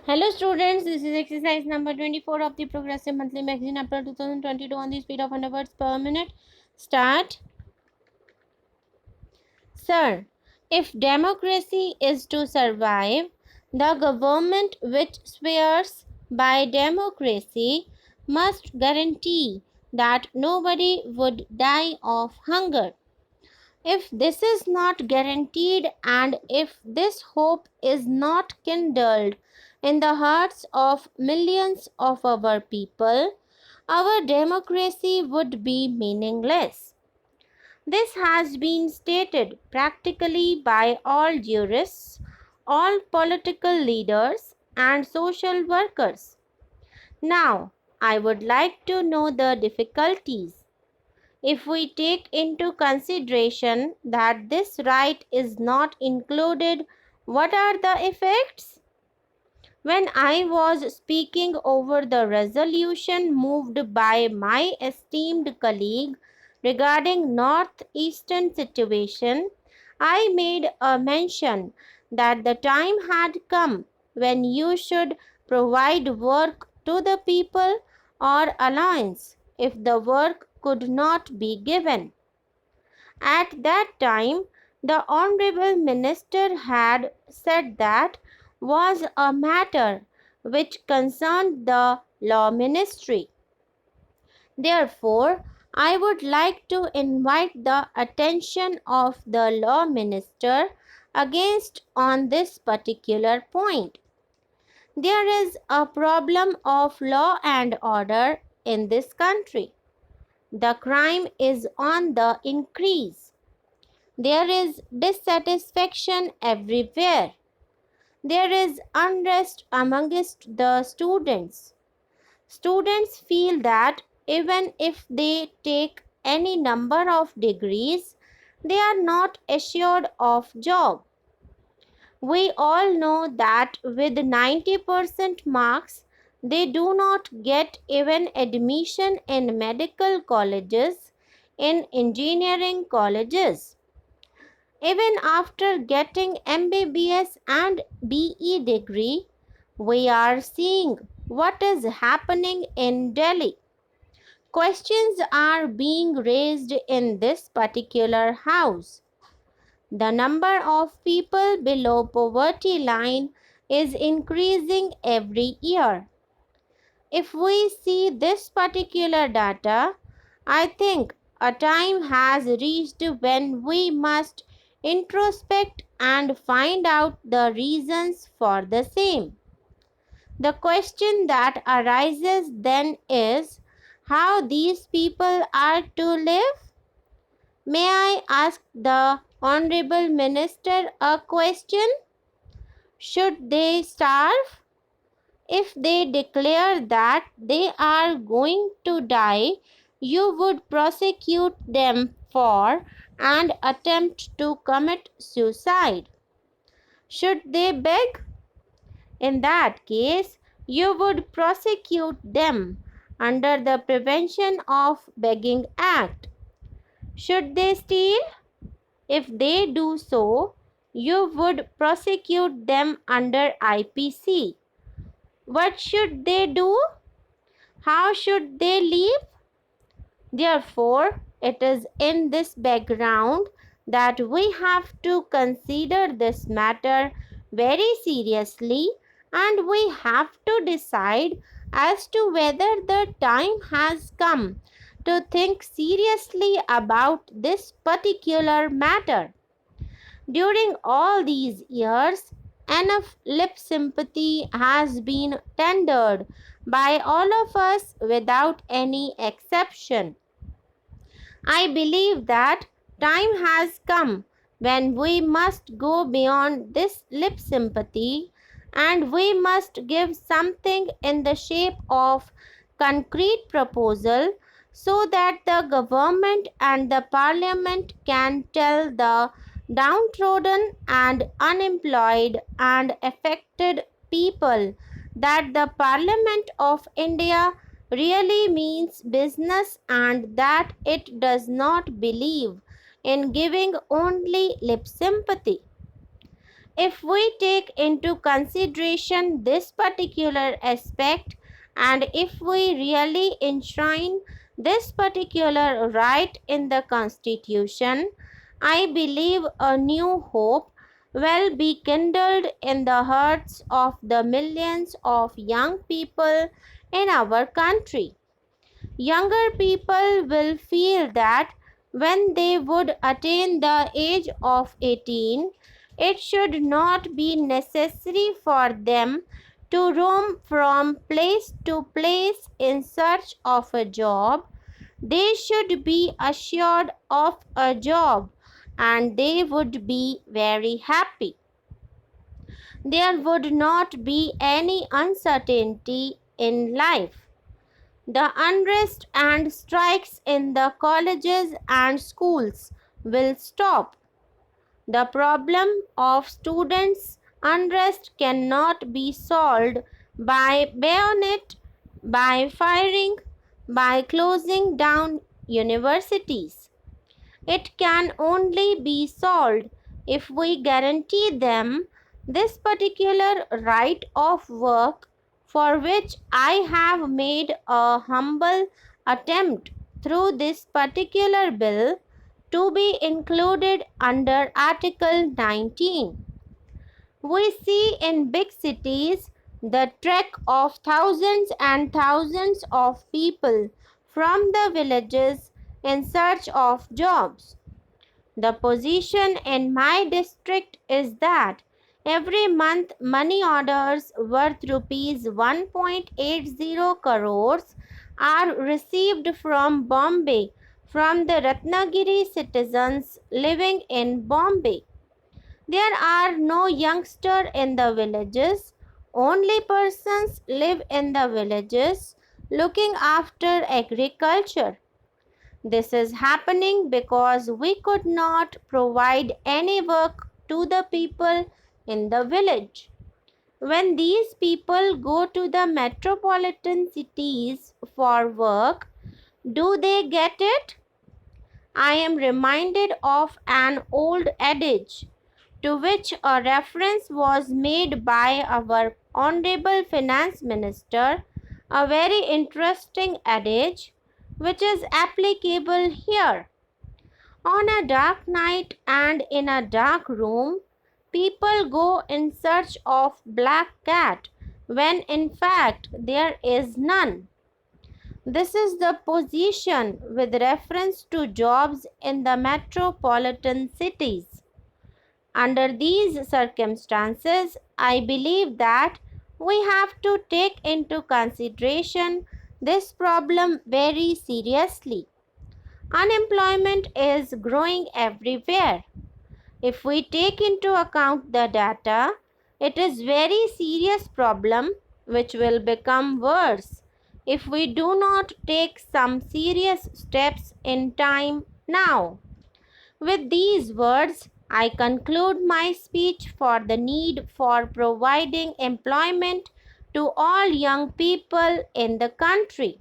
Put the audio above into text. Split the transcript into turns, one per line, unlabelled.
Hello students, this is exercise number 24 of the Progressive Monthly Magazine, April 2022, on the speed of 100 words per minute. Start. Sir, if democracy is to survive, the government which swears by democracy must guarantee that nobody would die of hunger. If this is not guaranteed, and if this hope is not kindled in the hearts of millions of our people, our democracy would be meaningless. This has been stated practically by all jurists, all political leaders, and social workers. Now, I would like to know the difficulties. If we take into consideration that this right is not included, what are the effects? When I was speaking over the resolution moved by my esteemed colleague regarding northeastern situation, I made a mention that the time had come when you should provide work to the people or allowance if the work could not be given. At that time, the Honorable Minister had said that was a matter which concerned the Law Ministry. Therefore, I would like to invite the attention of the Law Minister against on this particular point. There is a problem of law and order in this country. The crime is on the increase. There is dissatisfaction everywhere. There is unrest amongst the students. Students feel that even if they take any number of degrees, they are not assured of job. We all know that with 90% marks, they do not get even admission in medical colleges, in engineering colleges. Even after getting MBBS and BE degree, we are seeing what is happening in Delhi. Questions are being raised in this particular house. The number of people below poverty line is increasing every year. If we see this particular data, I think a time has reached when we must introspect and find out the reasons for the same. The question that arises then is how these people are to live? May I ask the Honorable Minister a question? Should they starve? If they declare that they are going to die, you would prosecute them for and attempt to commit suicide. Should they beg? In that case, you would prosecute them under the Prevention of Begging Act. Should they steal? If they do so, you would prosecute them under IPC. What should they do? How should they live? Therefore, it is in this background that we have to consider this matter very seriously, and we have to decide as to whether the time has come to think seriously about this particular matter. During all these years, enough lip sympathy has been tendered by all of us without any exception. I believe that time has come when we must go beyond this lip sympathy, and we must give something in the shape of concrete proposal so that the government and the parliament can tell the downtrodden and unemployed and affected people that the Parliament of India really means business and that it does not believe in giving only lip sympathy. If we take into consideration this particular aspect, and if we really enshrine this particular right in the Constitution, I believe a new hope will be kindled in the hearts of the millions of young people in our country. Younger people will feel that when they would attain the age of 18, it should not be necessary for them to roam from place to place in search of a job. They should be assured of a job and they would be very happy. There would not be any uncertainty in life. The unrest and strikes in the colleges and schools will stop. The problem of students' unrest cannot be solved by bayonet, by firing, by closing down universities. It can only be solved if we guarantee them this particular right of work, for which I have made a humble attempt through this particular bill to be included under Article 19. We see in big cities the trek of thousands and thousands of people from the villages in search of jobs. The position in my district is that every month money orders worth rupees 1.80 crores are received from Bombay from the Ratnagiri citizens living in Bombay. There are no youngsters in the villages. Only persons live in the villages looking after agriculture. This is happening because we could not provide any work to the people in the village. When these people go to the metropolitan cities for work, do they get it? I am reminded of an old adage to which a reference was made by our Honorable Finance Minister, a very interesting adage which is applicable here. On a dark night and in a dark room, people go in search of black cat when in fact there is none. This is the position with reference to jobs in the metropolitan cities. Under these circumstances, I believe that we have to take into consideration this problem very seriously. Unemployment is growing everywhere. If we take into account the data, it is very serious problem which will become worse if we do not take some serious steps in time now. With these words, I conclude my speech for the need for providing employment to all young people in the country.